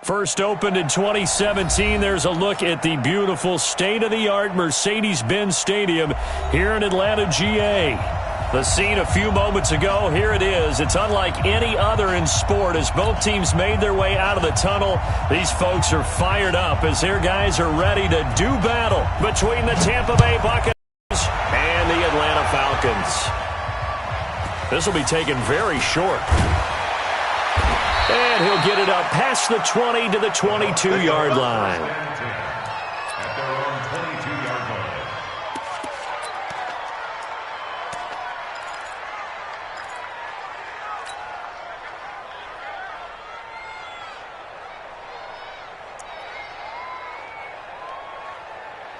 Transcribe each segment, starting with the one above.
First opened in 2017, there's a look at the beautiful state-of-the-art Mercedes-Benz Stadium here in Atlanta, GA. The scene a few moments ago, here it is. It's unlike any other in sport as both teams made their way out of the tunnel. These folks are fired up as their guys are ready to do battle between the Tampa Bay Buccaneers and the Atlanta Falcons. This will be taken very short. And he'll get it up past the 20 to the 22-yard line. At their own 22-yard line.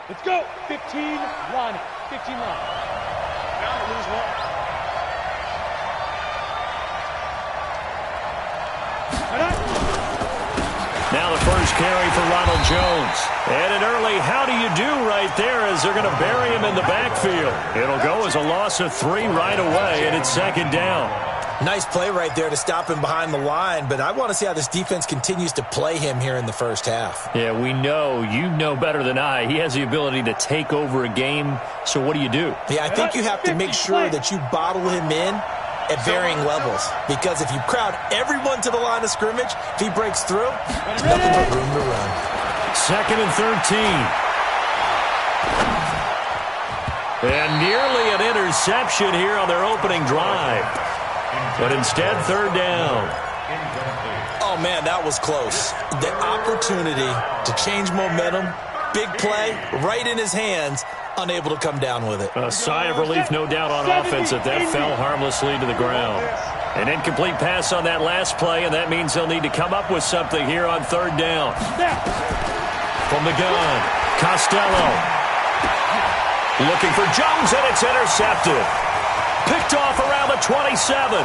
Let's go. 15 line. 15 line. Down to lose one. Now the first carry for Ronald Jones. And an early how do you do right there as they're going to bury him in the backfield. It'll go as a loss of 3 right away, and it's second down. Nice play right there to stop him behind the line, but I want to see how this defense continues to play him here in the first half. Yeah, we know. You know better than I. He has the ability to take over a game, so what do you do? Yeah, I think you have to make sure that you bottle him in at varying levels, because if you crowd everyone to the line of scrimmage, if he breaks through, there's nothing but room to run. Second and 13. And nearly an interception here on their opening drive. But instead, third down. Oh, man, that was close. The opportunity to change momentum, big play, right in his hands, unable to come down with it. A sigh of relief, no doubt, on offense that fell harmlessly to the ground. An incomplete pass on that last play, and that means they'll need to come up with something here on third down. From the gun, Costello. Looking for Jones, and it's intercepted. Picked off around the 27.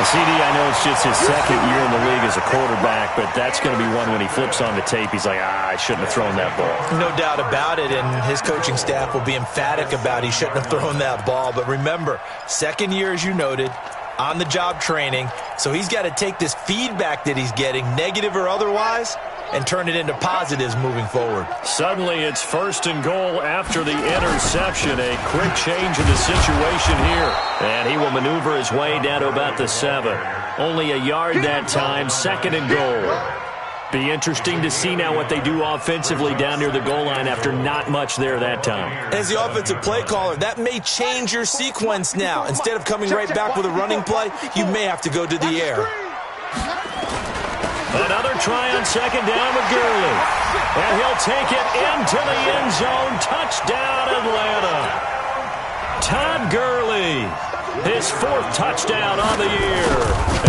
CD, I know it's just his second year in the league as a quarterback, but that's going to be one when he flips on the tape. He's like, I shouldn't have thrown that ball. No doubt about it, and his coaching staff will be emphatic about he shouldn't have thrown that ball. But remember, second year, as you noted, on-the-job training, so he's got to take this feedback that he's getting, negative or otherwise, and turn it into positives moving forward. Suddenly it's first and goal after the interception. A quick change in the situation here. And he will maneuver his way down to about the 7. Only a yard that time, second and goal. Be interesting to see now what they do offensively down near the goal line after not much there that time. As the offensive play caller, that may change your sequence now. Instead of coming right back with a running play, you may have to go to the air. Another try on second down with Gurley. And he'll take it into the end zone. Touchdown, Atlanta. Todd Gurley, his 4th touchdown on the year,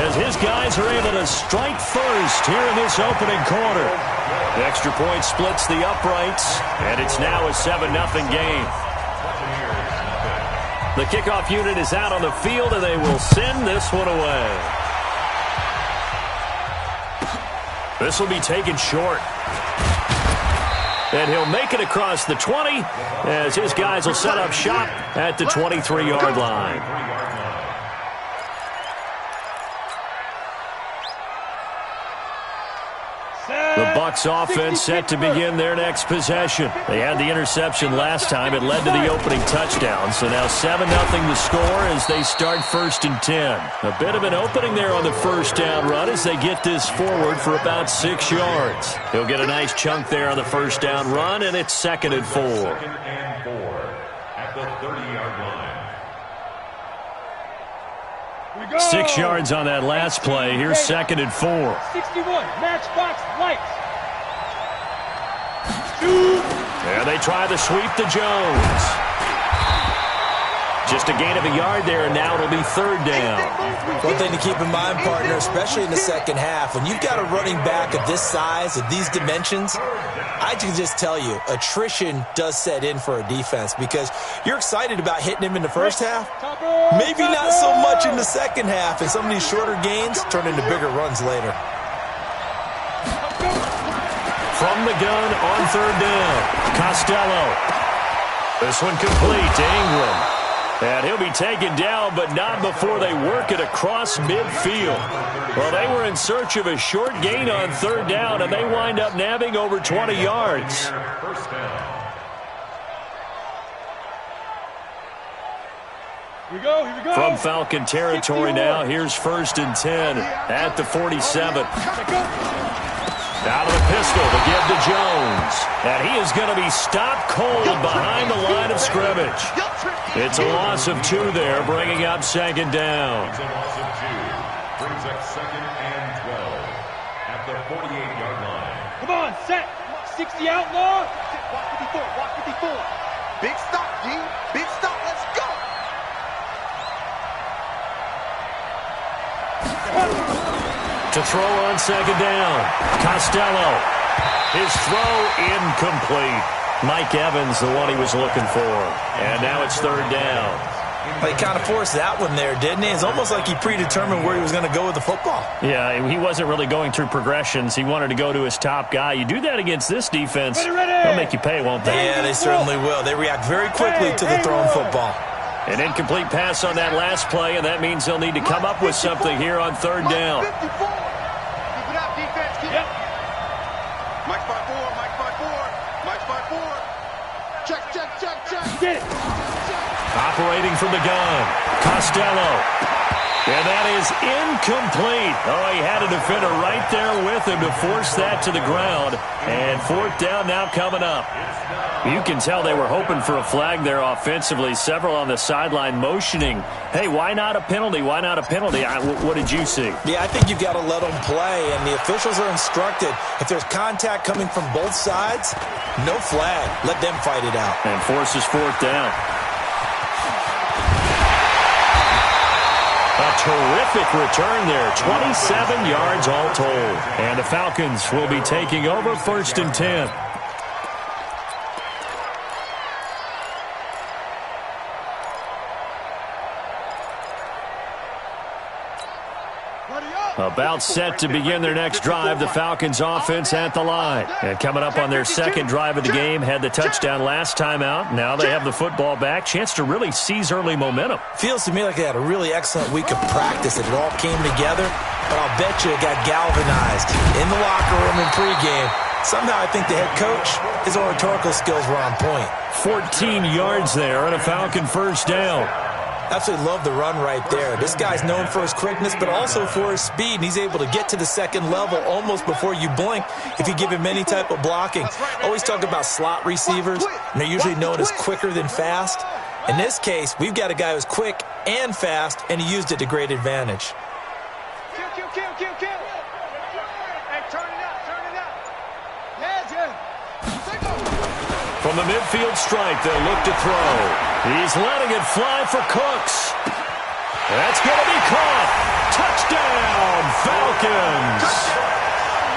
as his guys are able to strike first here in this opening quarter. The extra point splits the uprights, and it's now a 7-0 game. The kickoff unit is out on the field, and they will send this one away. This will be taken short. And he'll make it across the 20 as his guys will set up shop at the 23-yard line. The Bucs offense set to begin their next possession. They had the interception last time. It led to the opening touchdown. So now 7-0 the score as they start first and 10. A bit of an opening there on the first down run as they get this forward for about 6 yards. He'll get a nice chunk there on the first down run, and it's second and 4. Second and 4 at the 30-yard line. 6 yards on that last play. Here's second and 4. 61, matchbox lights. And they try the sweep to Jones. Just a gain of a yard there, and now it'll be third down. One thing to keep in mind, partner, especially in the second half, when you've got a running back of this size, of these dimensions, I can just tell you, attrition does set in for a defense because you're excited about hitting him in the first half. Maybe not so much in the second half, and some of these shorter gains turn into bigger runs later. From the gun on third down, Costello. This one complete to Ingram. And he'll be taken down, but not before they work it across midfield. Well, they were in search of a short gain on third down, and they wind up nabbing over 20 yards. First down. Here we go. From Falcon territory now, here's 1st and 10 at the 47. Out of the pistol to give to Jones. And he is going to be stopped cold behind the line of scrimmage. It's a loss of 2 there, bringing up 2nd down. It's a loss of 2. Brings up 2nd and 12 at the 48-yard line. Come on, set. 60 outlaw. Walk 54. Big stop, G. Big stop. Let's go. To throw on 2nd down. Costello. His throw incomplete. Mike Evans, the one he was looking for. And now it's 3rd down. He kind of forced that one there, didn't he? It's almost like he predetermined where he was going to go with the football. Yeah, he wasn't really going through progressions. He wanted to go to his top guy. You do that against this defense, they'll make you pay, won't they? Yeah, they certainly will. They react very quickly to the thrown football. An incomplete pass on that last play, and that means they'll need to come up with something here on 3rd down. Keep it up, defense. Keep it. Mike 5-4. Mike 5-4. Check. Get it. Operating from the gun, Costello. And that is incomplete. Oh, he had a defender right there with him to force that to the ground. And 4th down now coming up. You can tell they were hoping for a flag there offensively. Several on the sideline motioning, hey, why not a penalty? Why not a penalty? What did you see? Yeah, I think you've got to let them play, and the officials are instructed, if there's contact coming from both sides, no flag. Let them fight it out. And forces 4th down. A terrific return there, 27 yards all told. And the Falcons will be taking over 1st and 10. About set to begin their next drive, the Falcons offense at the line. And coming up on their 2nd drive of the game, had the touchdown last time out. Now they have the football back. Chance to really seize early momentum. Feels to me like they had a really excellent week of practice. It all came together, but I'll bet you it got galvanized in the locker room in pregame. Somehow I think the head coach, his oratorical skills were on point. 14 yards there and a Falcon 1st down. Absolutely love the run right there. This guy's known for his quickness, but also for his speed. And he's able to get to the 2nd level almost before you blink if you give him any type of blocking. Always talk about slot receivers, and they're usually known as quicker than fast. In this case, we've got a guy who's quick and fast, and he used it to great advantage. Kill. Hey, turn it up. Yeah. From the midfield strike, they'll look to throw. He's letting it fly for Cooks. That's going to be caught. Touchdown, Falcons.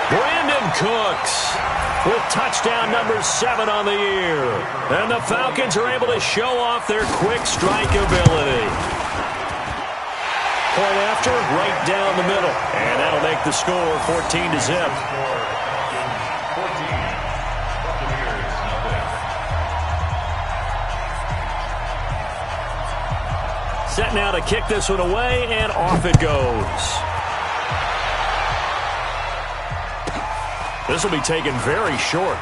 Brandon Cooks with touchdown number 7 on the year. And the Falcons are able to show off their quick strike ability. Point after, right down the middle. And that'll make the score 14-0. Set now to kick this one away, and off it goes. This will be taken very short.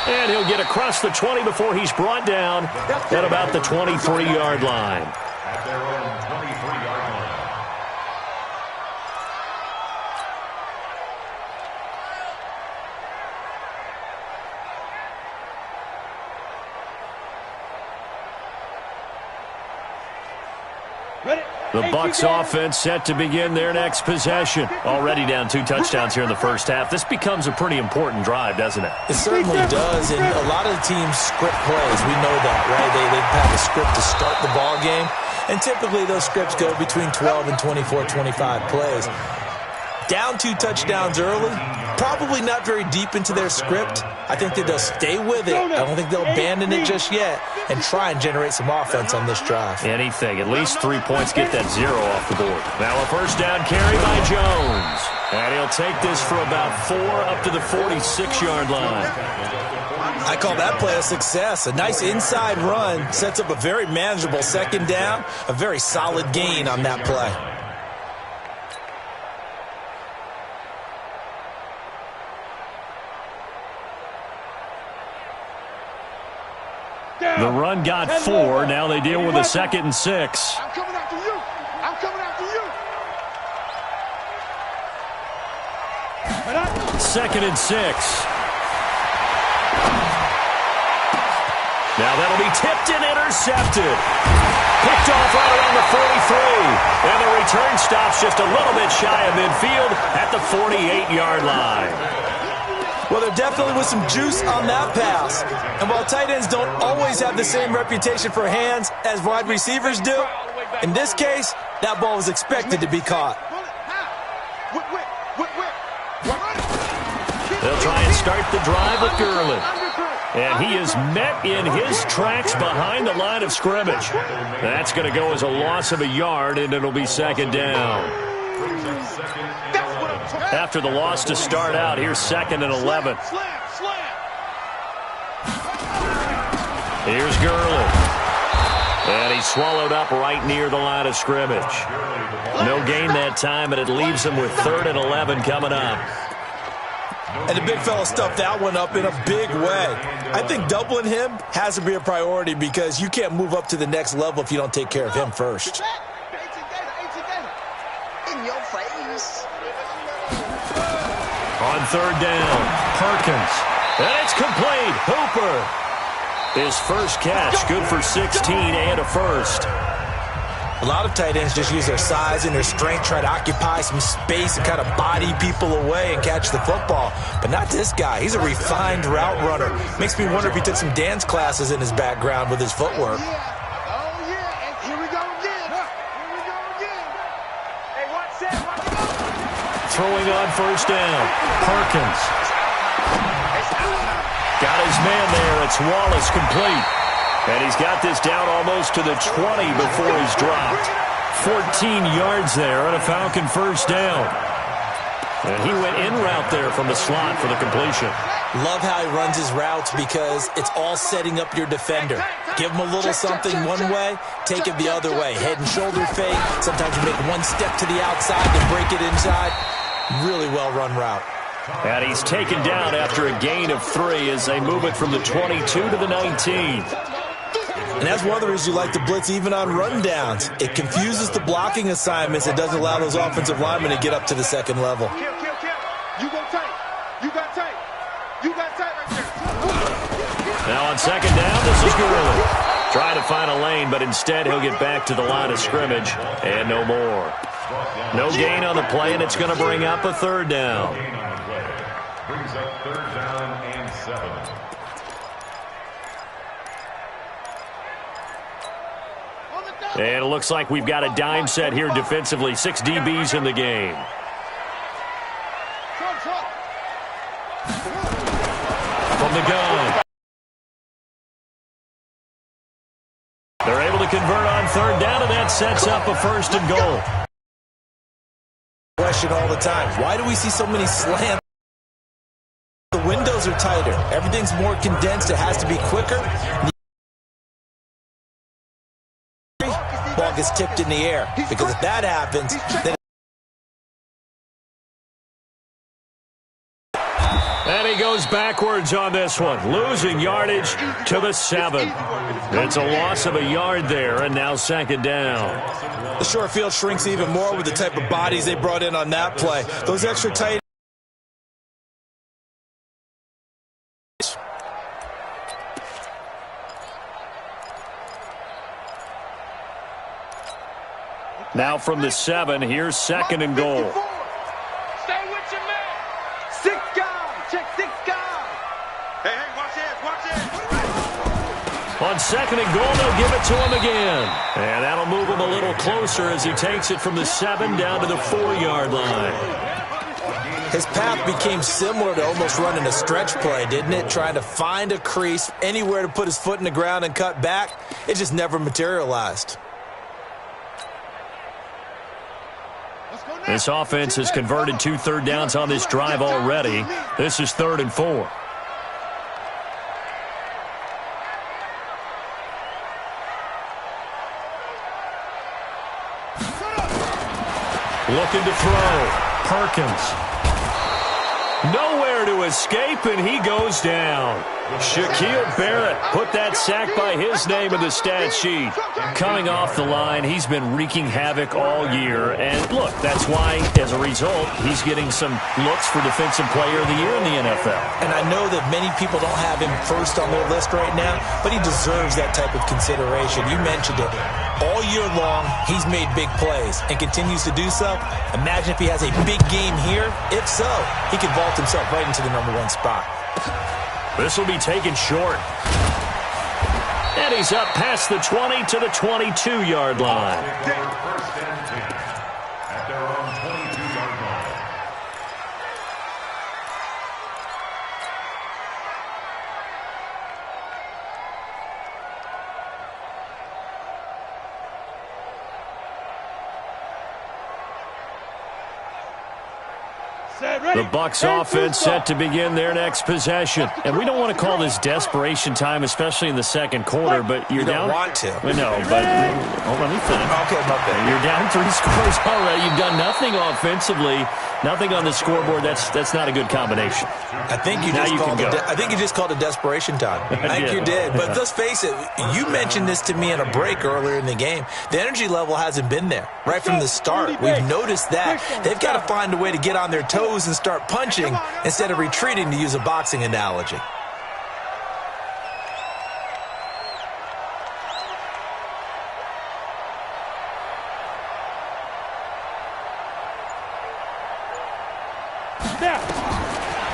And he'll get across the 20 before he's brought down at about the 23-yard line. At their own 23-yard line. The Bucs offense set to begin their next possession. Already down 2 touchdowns here in the first half. This becomes a pretty important drive, doesn't it? It certainly does, and a lot of the teams script plays. We know that, right? They have a script to start the ball game, and typically those scripts go between 12 and 24, 25 plays. Down 2 touchdowns early, probably not very deep into their script. I think that they'll stay with it. I don't think they'll abandon it just yet and try and generate some offense on this drive. Anything. At least 3 points, get that 0 off the board. Now a first down carry by Jones. And he'll take this for about 4 up to the 46-yard line. I call that play a success. A nice inside run sets up a very manageable second down, a very solid gain on that play. The run got 4. Now they deal with a 2nd and 6. I'm coming after you. I'm coming after you. 2nd and 6. Now that'll be tipped and intercepted. Picked off right around the 43. And the return stops just a little bit shy of midfield at the 48-yard line. Well, there definitely was some juice on that pass. And while tight ends don't always have the same reputation for hands as wide receivers do, in this case, that ball was expected to be caught. They'll try and start the drive with Gurley. And he is met in his tracks behind the line of scrimmage. That's going to go as a loss of a yard, and it'll be 2nd down. After the loss to start out, here's 2nd and 11. Here's Gurley. And he's swallowed up right near the line of scrimmage. No gain that time, and it leaves him with 3rd and 11 coming up. And the big fella stuffed that one up in a big way. I think doubling him has to be a priority because you can't move up to the next level if you don't take care of him first. In your face. On 3rd down, Perkins. And it's complete. Hooper. His first catch, good for 16 and a first. A lot of tight ends just use their size and their strength, try to occupy some space and kind of body people away and catch the football. But not this guy. He's a refined route runner. Makes me wonder if he took some dance classes in his background with his footwork. Oh, yeah. And here we go again. Here we go again. Hey, watch that. Watch that. Throwing on 1st down, Perkins. Got his man there. It's Wallace complete. And he's got this down almost to the 20 before he's dropped. 14 yards there on a Falcon 1st down. And he went in route there from the slot for the completion. Love how he runs his routes because it's all setting up your defender. Give him a little something one way, take it the other way. Head and shoulder fake. Sometimes you make one step to the outside, then break it inside. Really well-run route. And he's taken down after a gain of 3 as they move it from the 22 to the 19. And that's one of the reasons you like to blitz even on rundowns. It confuses the blocking assignments. It doesn't allow those offensive linemen to get up to the second level. Kill. You go tight. You got tight. You got tight right there. Now on 2nd down, this is Gurley. Trying to find a lane, but instead he'll get back to the line of scrimmage and no more. No gain on the play, and it's going to bring up a 3rd down. Brings up 3rd down and 7. And it looks like we've got a dime set here defensively. 6 DBs in the game. From the gun. They're able to convert on 3rd down, and that sets up a 1st and goal. Question all the time. Why do we see so many slants? The windows are tighter. Everything's more condensed. It has to be quicker. Ball gets tipped in the air because if that happens, then and he goes backwards on this one, losing yardage to the 7. It's a loss of a yard there, and now 2nd down. The short field shrinks even more with the type of bodies they brought in on that play. Those extra tight. Now from the 7, here's 2nd and goal. Stay with your man. 6 guys. Check 6 guys. Hey, watch this. On 2nd and goal, they'll give it to him again. And that'll move him a little closer as he takes it from the 7 down to the 4-yard line. His path became similar to almost running a stretch play, didn't it? Trying to find a crease, anywhere to put his foot in the ground and cut back. It just never materialized. This offense has converted 2 third downs on this drive already. This is 3rd and 4. Looking to throw. Perkins. Nowhere to escape, and he goes down. Shaquille Barrett put that sack by his name in the stat sheet. Coming off the line, he's been wreaking havoc all year. And look, that's why, as a result, he's getting some looks for Defensive Player of the Year in the NFL. And I know that many people don't have him first on their list right now, but he deserves that type of consideration. You mentioned it. All year long, he's made big plays and continues to do so. Imagine if he has a big game here. If so, he could vault himself right into the #1 spot. This will be taken short. And he's up past the 20 to the 22-yard line. First and 10 at their own 22-yard line. The Bucs offense set to begin their next possession. And we don't want to call this desperation time, especially in the second quarter, but you're down. You don't want to. No, but let me finish. Okay, my bad. You're down 3 scores already. You've done nothing offensively, nothing on the scoreboard. That's not a good combination. I think you just called it desperation time. I think you did. But let's face it, you mentioned this to me in a break earlier in the game. The energy level hasn't been there right from the start. We've noticed that. They've got to find a way to get on their toes and start punching instead of retreating, to use a boxing analogy.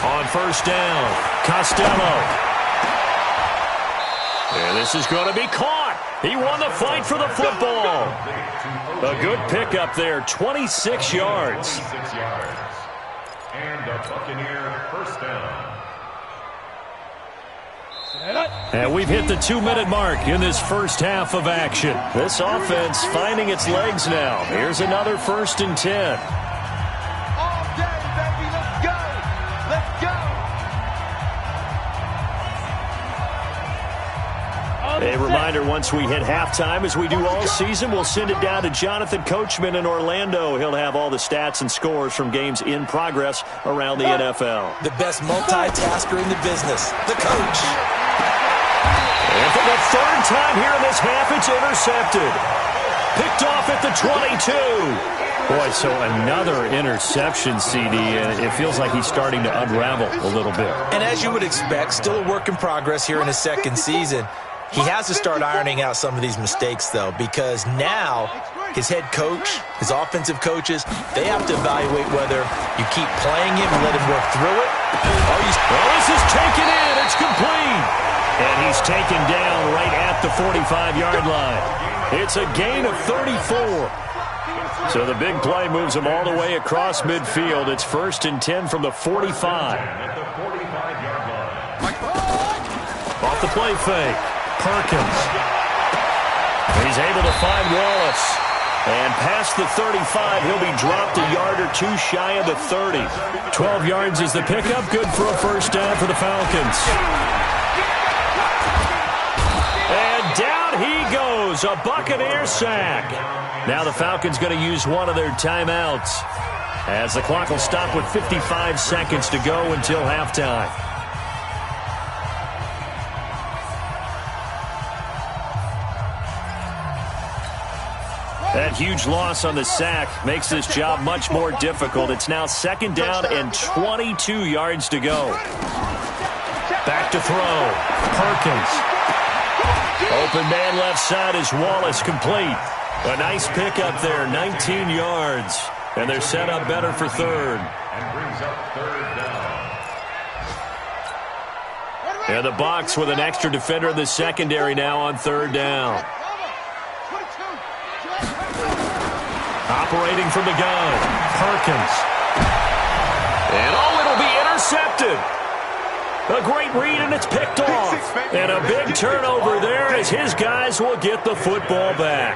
On first down, Costello. And this is going to be caught. He won the fight for the football. A good pickup there, 26 yards. 26 yards. And the Buccaneer first down. And we've hit the 2-minute mark in this first half of action. This offense finding its legs now. Here's another 1st and 10. All day, baby. Let's go. Let's go. A reminder, once we hit halftime, as we do all season, we'll send it down to Jonathan Coachman in Orlando. He'll have all the stats and scores from games in progress around the NFL. The best multitasker in the business, the coach. And for the 3rd time here in this half, it's intercepted. Picked off at the 22. Boy, so another interception, CD, and it feels like he's starting to unravel a little bit. And as you would expect, still a work in progress here in his second season. He has to start ironing out some of these mistakes, though, because now his head coach, his offensive coaches, they have to evaluate whether you keep playing him and let him work through it. Well, this is taken in. It's complete. And he's taken down right at the 45-yard line. It's a gain of 34. So the big play moves him all the way across midfield. It's 1st and 10 from the 45. At the 45-yard line. Off the play fake. Perkins. He's able to find Wallace. And past the 35, he'll be dropped a yard or two shy of the 30. 12 yards is the pickup. Good for a 1st down for the Falcons. And down he goes. A Buccaneer sack. Now the Falcons going to use one of their timeouts, as the clock will stop with 55 seconds to go until halftime. That huge loss on the sack makes this job much more difficult. It's now 2nd down and 22 yards to go. Back to throw. Perkins. Open man left side is Wallace, complete. A nice pickup there, 19 yards. And they're set up better for 3rd. And brings up 3rd down. And the Bucs with an extra defender in the secondary now on 3rd down. Operating from the gun, Perkins. And it'll be intercepted. A great read, and it's picked off. And a big turnover there as his guys will get the football back.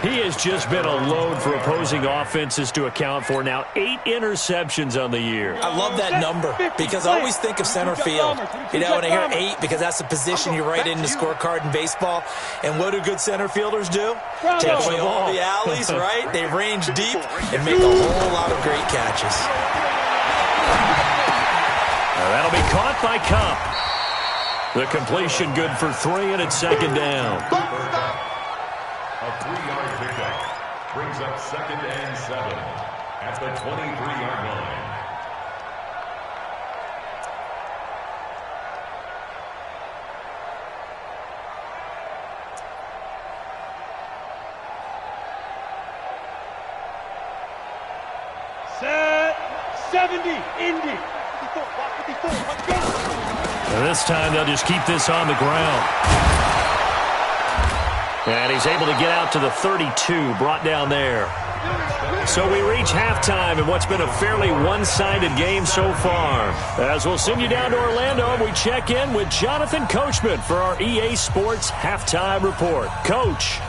He has just been a load for opposing offenses to account for. Now 8 interceptions on the year. I love that number because I always think of center field. You know, when I hear 8, because that's a position you write in the scorecard in baseball. And what do good center fielders do? Take away all the alleys, right? They range deep and make a whole lot of great catches. That'll be caught by Kupp. The completion good for 3, and it's second down. A 3-yard pickup brings up 2nd and 7 at the 23-yard line. Set 70, Indy. 54, 54, And this time they'll just keep this on the ground. And he's able to get out to the 32, brought down there. So we reach halftime in what's been a fairly one-sided game so far. As we'll send you down to Orlando, we check in with Jonathan Coachman for our EA Sports Halftime Report. Coach.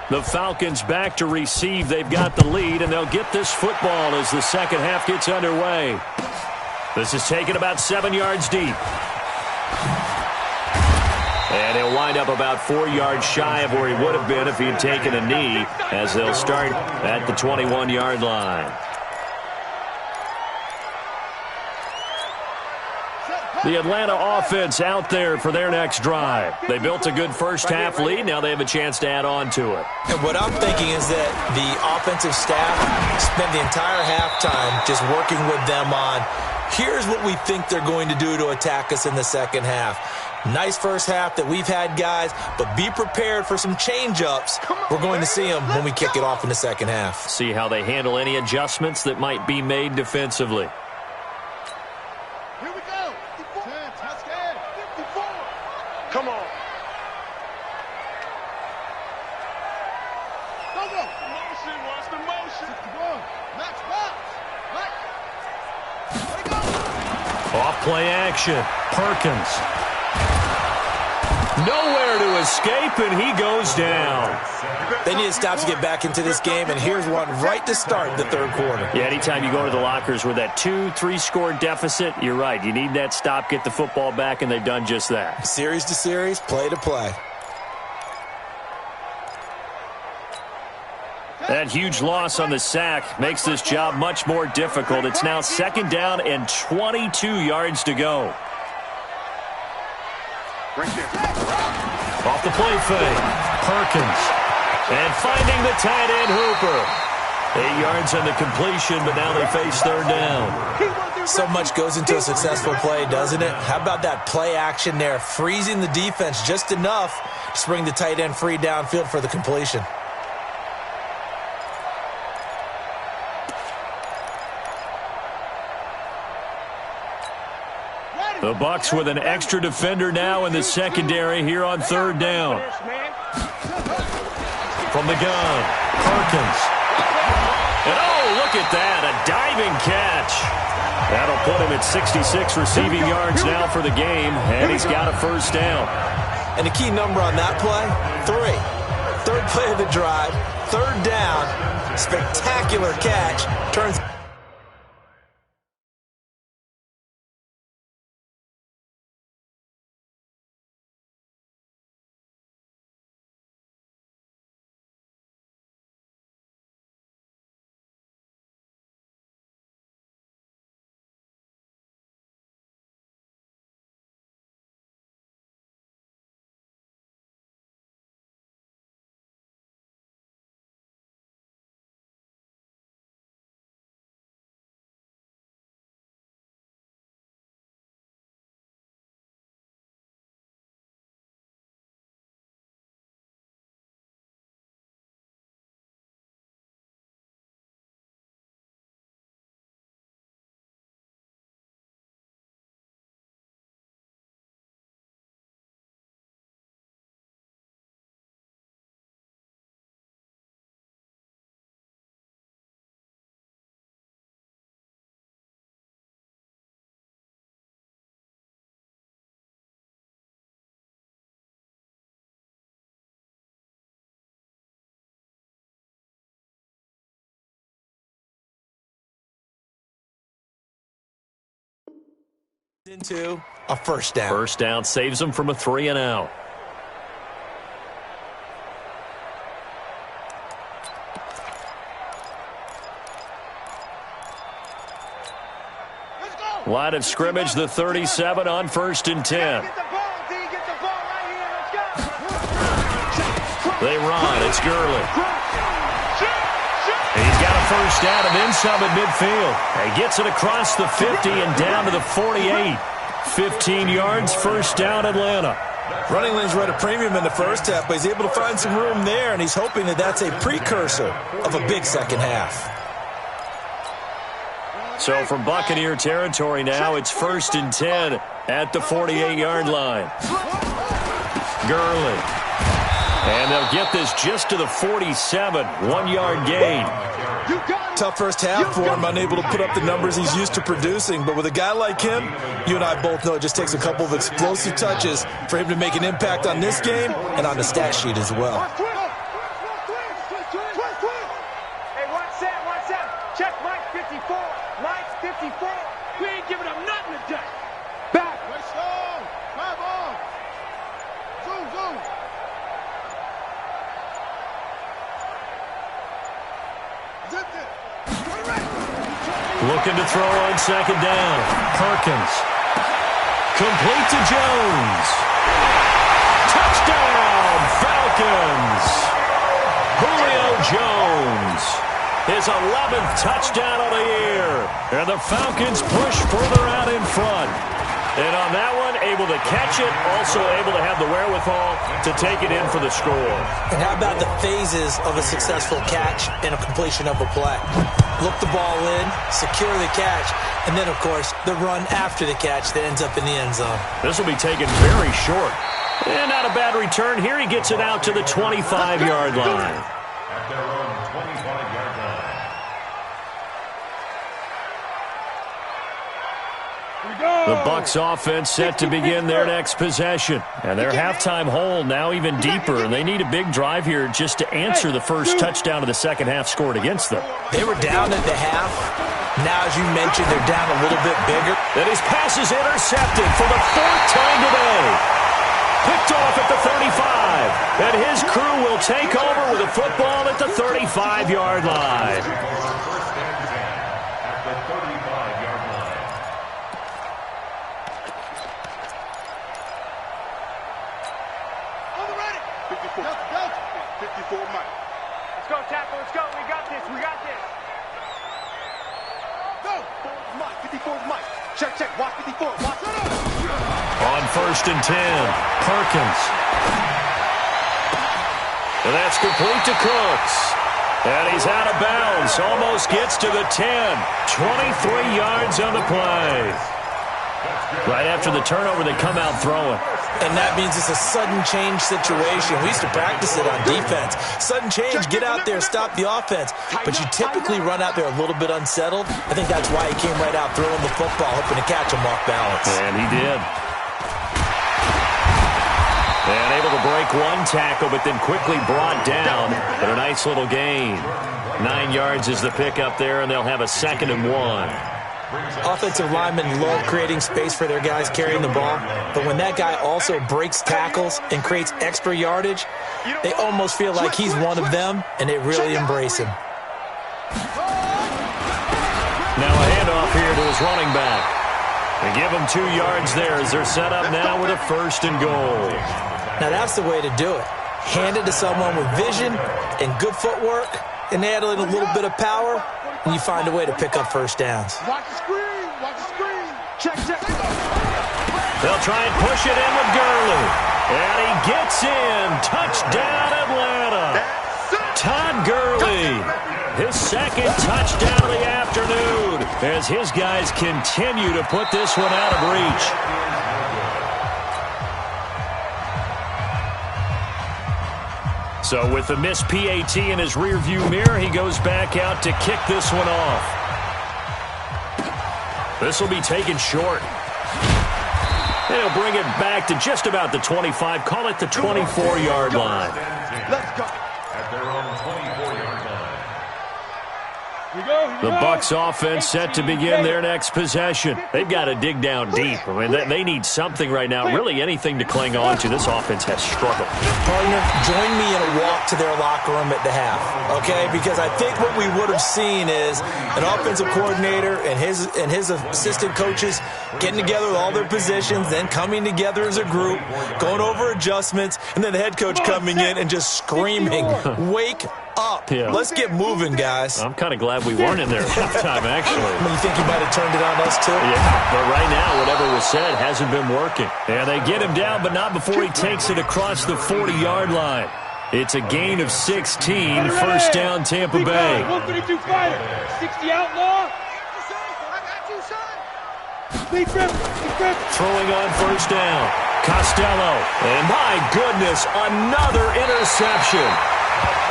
The Falcons back to receive. They've got the lead, and they'll get this football as the second half gets underway. This is taken about 7 yards deep. And he'll wind up about 4 yards shy of where he would have been if he had taken a knee, as they'll start at the 21-yard line. The Atlanta offense out there for their next drive. They built a good first-half lead. Now they have a chance to add on to it. And what I'm thinking is that the offensive staff spent the entire halftime just working with them on, here's what we think they're going to do to attack us in the second half. Nice first half that we've had, guys, but be prepared for some change-ups. We're going to see them when we kick it off in the second half. See how they handle any adjustments that might be made defensively. Come on. Go. Motion, watch the motion. Max, Off play action. Perkins. Nowhere to escape, and he goes down. They need to stop to get back into this game, and here's one right to start the third quarter. Yeah, anytime you go to the lockers with that 2-3 score deficit, you're right. You need that stop, get the football back, and they've done just that. Series to series, play to play. That huge loss on the sack makes this job much more difficult. It's now second down and 22 yards to go. Off the play fake. Perkins. And finding the tight end Hooper. 8 yards on the completion, but now they face third down. So much goes into a successful play, doesn't it? How about that play action there, freezing the defense just enough to bring the tight end free downfield for the completion. The Bucs with an extra defender now in the secondary here on third down. From the gun, Perkins. And oh, look at that, a diving catch. That'll put him at 66 receiving yards now for the game, and he's got a first down. And the key number on that play, 3. Third play of the drive, third down, spectacular catch, turns Into a first down. First down saves them from a 3-and-out. Line of scrimmage, the 37 on 1st and 10. They run. It's Gurley. He's got a first down and then some at midfield. He gets it across the 50 and down to the 48. 15 yards, first down, Atlanta. Running lanes were at a premium in the first half, but he's able to find some room there, and he's hoping that that's a precursor of a big second half. So from Buccaneer territory now, it's 1st and 10 at the 48-yard line. Gurley. And they'll get this just to the 47, 1-yard gain. Tough first half for him, unable to put up the numbers he's used to producing. But with a guy like him, you and I both know it just takes a couple of explosive touches for him to make an impact on this game and on the stat sheet as well. Hey, what's that? Check Mike 54. Mike 54. We ain't giving him nothing today. Back. Let's go. Come on. Zoom, zoom. Looking to throw on 2nd down. Perkins. Complete to Jones. Touchdown, Falcons. Julio Jones. His 11th touchdown of the year. And the Falcons push further out in front. And on that one, able to catch it, also able to have the wherewithal to take it in for the score. And how about the phases of a successful catch and a completion of a play? Look the ball in, secure the catch, and then, of course, the run after the catch that ends up in the end zone. This will be taken very short. And not a bad return. Here he gets it out to the 25-yard line. At their own 25-yard line. The Bucs offense set to begin their next possession. And their halftime hole now even deeper, and they need a big drive here just to answer the first touchdown of the second half scored against them. They were down at the half. Now, as you mentioned, they're down a little bit bigger. And his pass is intercepted for the 4th time today. Picked off at the 35. And his crew will take over with a football at the 35-yard line. First and 10 at the 35-yard line. On the ready. 54. Go. 54 Mike. Let's go, tackle. Let's go. We got this. We got this. Go. Mike. 54 Mike. Check. Watch 54. Watch. On 1st and 10, Perkins. And that's complete to Cooks. And he's out of bounds. Almost gets to the 10. 23 yards on the play. Right after the turnover, they come out throwing. And that means it's a sudden change situation. We used to practice it on defense. Sudden change, get out there, stop the offense. But you typically run out there a little bit unsettled. I think that's why he came right out throwing the football, hoping to catch him off balance. And he did. And able to break one tackle, but then quickly brought down. But a nice little gain. 9 yards is the pickup there, and they'll have a 2nd and 1. Offensive linemen love creating space for their guys carrying the ball, but when that guy also breaks tackles and creates extra yardage, they almost feel like he's one of them, and they really embrace him. Now a handoff here to his running back. They give him 2 yards there as they're set up now with a 1st and goal. Now that's the way to do it. Hand it to someone with vision and good footwork, and add in a little bit of power, and you find a way to pick up first downs. Watch the screen. Watch the screen. Check. They'll try and push it in with Gurley. And he gets in. Touchdown, Atlanta. Todd Gurley. His 2nd touchdown of the afternoon as his guys continue to put this one out of reach. So with the missed PAT in his rearview mirror, he goes back out to kick this one off. This will be taken short. And he'll bring it back to just about the 25, call it the 24-yard line. Let's go. At their own 24-yard line. We The Bucs offense set to begin their next possession. They've got to dig down deep. I mean, they need something right now, really anything to cling on to. This offense has struggled. Partner, join me in a walk to their locker room at the half, okay? Because I think what we would have seen is an offensive coordinator and his assistant coaches getting together with all their positions, then coming together as a group, going over adjustments, and then the head coach coming in and just screaming, "Wake up. Yeah. Let's get moving, guys." I'm kind of glad we weren't in there at halftime, actually. You think he might have turned it on us, too? Yeah, but right now, whatever was said hasn't been working. And they get him down, but not before he takes it across the 40-yard line. It's a gain of 16, first down Tampa Bay. 132 fighter, 60 outlaw. Throwing on first down, Costello. And my goodness, another interception.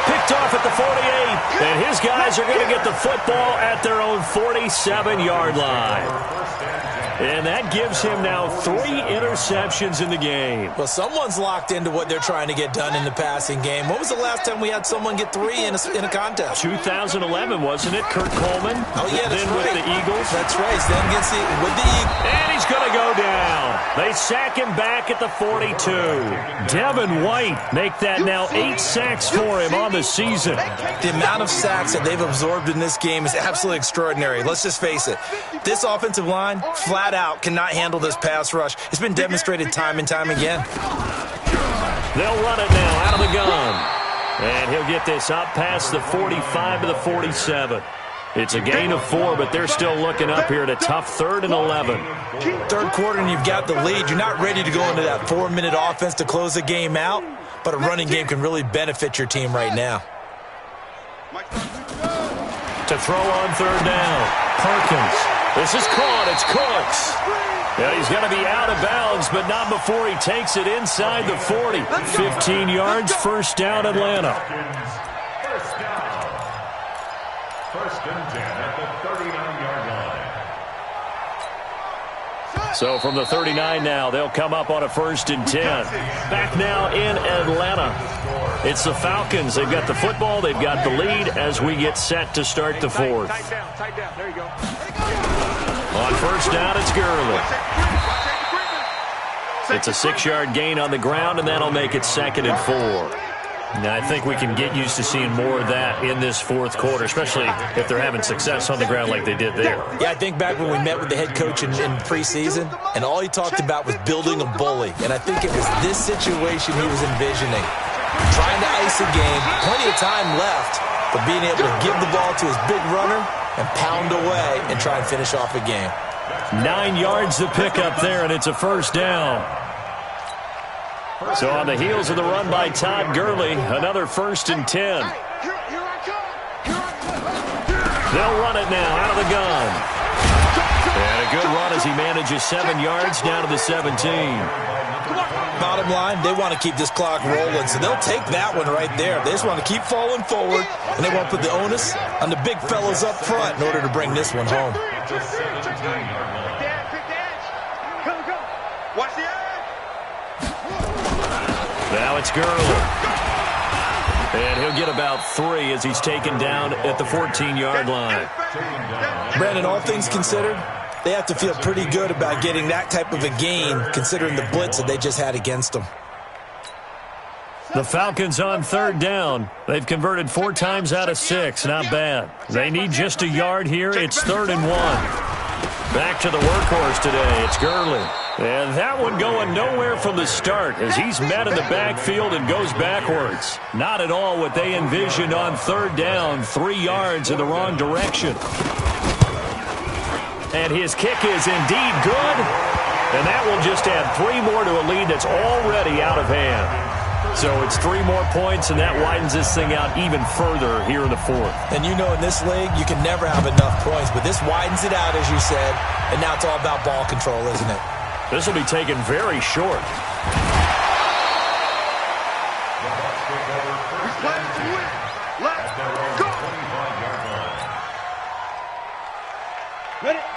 Picked off at the 48, and his guys are going to get the football at their own 47-yard line. And that gives him now 3 interceptions in the game. Well, someone's locked into what they're trying to get done in the passing game. When was the last time we had someone get 3 in a contest? 2011, wasn't it? Kurt Coleman. Oh, yeah, that's then right. with the Eagles. That's right. Then against with the Eagles. And he's going to go down. They sack him back at the 42. Devin White make that now 8 sacks for him on the season. The amount of sacks that they've absorbed in this game is absolutely extraordinary. Let's just face it. This offensive line, flat out, cannot handle this pass rush. It's been demonstrated time and time again. They'll run it now out of the gun. And he'll get this up past the 45 to the 47. It's a gain of 4, but they're still looking up here at a tough 3rd and 11. Third quarter and you've got the lead. You're not ready to go into that 4-minute offense to close the game out, but a running game can really benefit your team right now. To throw on 3rd down, Perkins. This is caught. It's Cooks. Yeah, he's going to be out of bounds, but not before he takes it inside the 40. 15 yards, first down, Atlanta. First and 10 at the 39-yard line. So from the 39 now, they'll come up on a 1st and 10. Back now in Atlanta. It's the Falcons. They've got the football. They've got the lead as we get set to start the 4th. Tight down. There you go. On first down, it's Gurley. It's a 6-yard gain on the ground, and that'll make it 2nd and 4. Now, I think we can get used to seeing more of that in this 4th quarter, especially if they're having success on the ground like they did there. Yeah, I think back when we met with the head coach in preseason, and all he talked about was building a bully. And I think it was this situation he was envisioning. Trying to ice a game, plenty of time left, but being able to give the ball to his big runner and pound away and try and finish off a game. 9 yards to pick up there, and it's a first down. So on the heels of the run by Todd Gurley, another 1st and 10. They'll run it now out of the gun. And a good run as he manages 7 yards down to the 17. Bottom line, they want to keep this clock rolling, so they'll take that one right there. They just want to keep falling forward, and they want to put the onus on the big fellas up front in order to bring this one home. Watch the edge. Now it's Gurley. And he'll get about 3 as he's taken down at the 14-yard line. Brandon, all things considered, they have to feel pretty good about getting that type of a gain considering the blitz that they just had against them. The Falcons on 3rd down. They've converted 4 times out of 6. Not bad. They need just a yard here. It's 3rd and 1. Back to the workhorse today. It's Gurley. And that one going nowhere from the start as he's met in the backfield and goes backwards. Not at all what they envisioned on 3rd down. 3 yards in the wrong direction. And his kick is indeed good. And that will just add 3 more to a lead that's already out of hand. So it's 3 more points, and that widens this thing out even further here in the 4th. And you know in this league, you can never have enough points, but this widens it out, as you said, and now it's all about ball control, isn't it? This will be taken very short.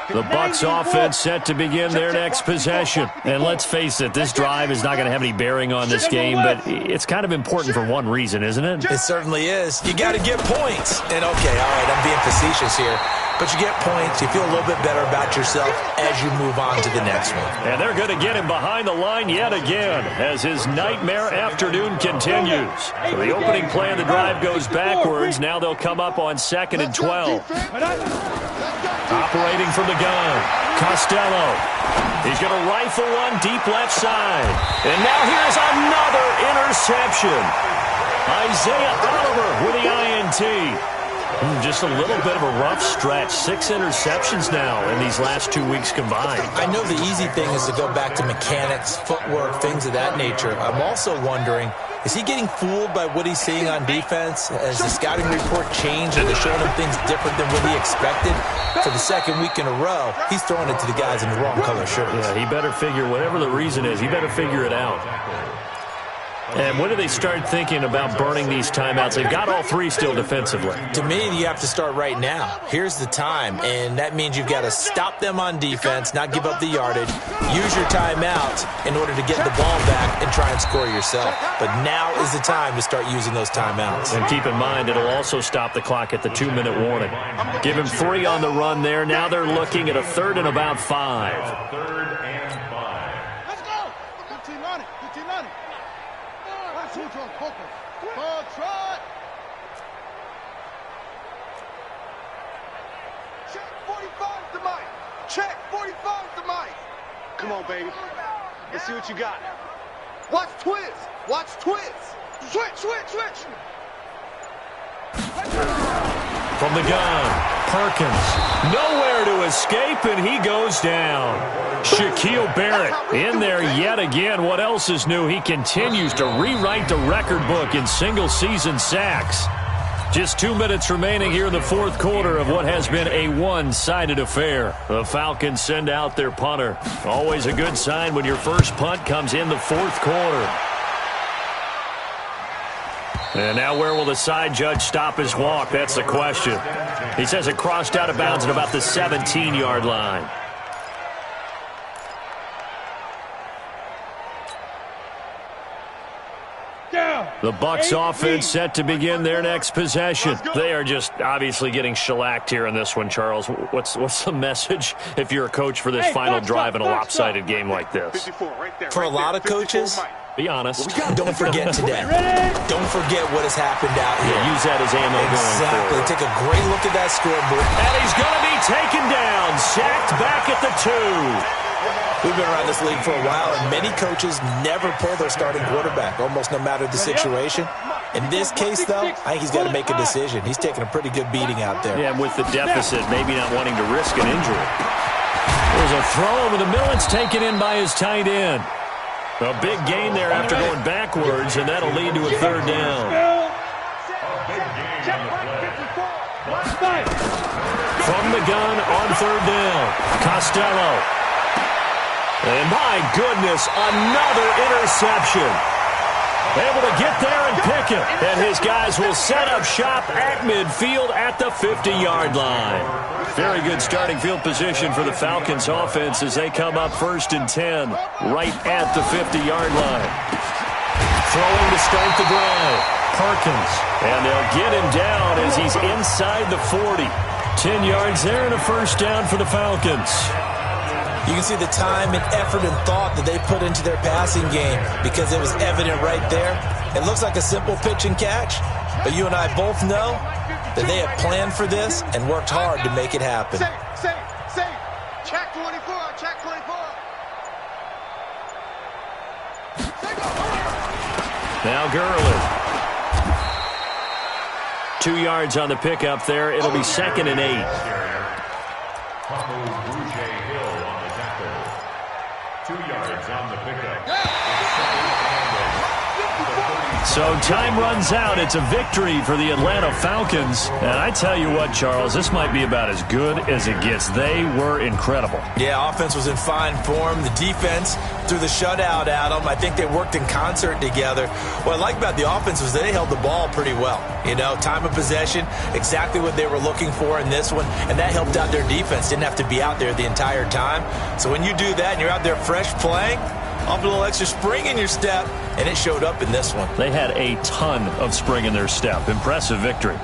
The Bucs offense set to begin their next possession. And let's face it, this drive is not going to have any bearing on this game, but it's kind of important for one reason, isn't it? It certainly is. You got to get points. And okay, all right, I'm being facetious here. But you get points, you feel a little bit better about yourself as you move on to the next one. And they're going to get him behind the line yet again as his nightmare afternoon continues. So the opening play of the drive goes backwards. Now they'll come up on 2nd and 12. Operating from the gun, Costello. He's going to rifle one deep left side. And now here's another interception. Isaiah Oliver with the INT. Just a little bit of a rough stretch. 6 interceptions now in these last 2 weeks combined. I know the easy thing is to go back to mechanics, footwork, things of that nature. I'm also wondering, is he getting fooled by what he's seeing on defense? Has the scouting report changed and they're showing him things different than what he expected? For the second week in a row, he's throwing it to the guys in the wrong color shirts. Yeah, he better figure, whatever the reason is, he better figure it out. And when do they start thinking about burning these timeouts? They've got all 3 still defensively. To me, you have to start right now. Here's the time, and that means you've got to stop them on defense, not give up the yardage, use your timeouts in order to get the ball back and try and score yourself. But now is the time to start using those timeouts. And keep in mind, it'll also stop the clock at the 2-minute warning. Give him 3 on the run there. Now they're looking at a 3rd and about 5. 3rd and 5. Let's go. 15 on it. 15 on it. Try. Check 45 to Mike. Check 45 to Mike. Come on, baby. Let's see what you got. Watch twist. Watch twist. Switch. From the gun, Perkins. Nowhere to escape, and he goes down. Shaquille Barrett in there yet again. What else is new? He continues to rewrite the record book in single-season sacks. Just 2 minutes remaining here in the 4th quarter of what has been a one-sided affair. The Falcons send out their punter. Always a good sign when your first punt comes in the 4th quarter. And now where will the side judge stop his walk? That's the question. He says it crossed out of bounds at about the 17-yard line. The Bucs offense set to begin their next possession. They are just obviously getting shellacked here in this one, Charles. What's the message if you're a coach for this final drive in a lopsided game like this? For a lot of coaches, be honest. Don't forget today. Don't forget what has happened out here. Yeah, use that as ammo going Exactly. forward. Take a great look at that scoreboard. And he's going to be taken down. Sacked back at the 2. We've been around this league for a while, and many coaches never pull their starting quarterback, almost no matter the situation. In this case, though, I think he's got to make a decision. He's taking a pretty good beating out there. Yeah, with the deficit, maybe not wanting to risk an injury. There's a throw over the middle. It's taken in by his tight end. A big gain there after going backwards, and that'll lead to a 3rd down. From the gun on 3rd down, Costello. And my goodness, another interception. Able to get there and pick it. And his guys will set up shop at midfield at the 50-yard line. Very good starting field position for the Falcons offense as they come up 1st and 10 right at the 50-yard line. Throwing to start the drive, Perkins. And they'll get him down as he's inside the 40. 10 yards there and a 1st down for the Falcons. You can see the time and effort and thought that they put into their passing game because it was evident right there. It looks like a simple pitch and catch, but you and I both know that they have planned for this and worked hard to make it happen. Say. Check 24. Check 24. Now Gurley. 2 yards on the pickup there. It'll be 2nd and 8. 2 yards on the pickup. So time runs out. It's a victory for the Atlanta Falcons. And I tell you what, Charles, this might be about as good as it gets. They were incredible. Yeah, offense was in fine form. The defense threw the shutout at them. I think they worked in concert together. What I like about the offense was they held the ball pretty well. You know, time of possession, exactly what they were looking for in this one, and that helped out their defense. Didn't have to be out there the entire time. So when you do that and you're out there fresh playing, off a little extra spring in your step, and it showed up in this one. They had a ton of spring in their step. Impressive victory.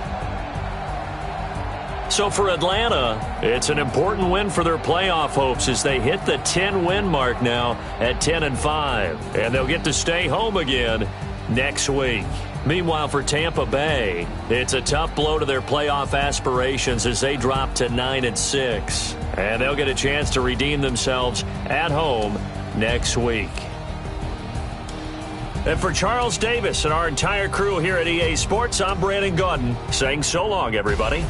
So for Atlanta, it's an important win for their playoff hopes as they hit the 10-win mark now at 10-5. And they'll get to stay home again next week. Meanwhile, for Tampa Bay, it's a tough blow to their playoff aspirations as they drop to 9-6. And they'll get a chance to redeem themselves at home next week. And for Charles Davis and our entire crew here at EA Sports, I'm Brandon Gaudin saying so long, everybody.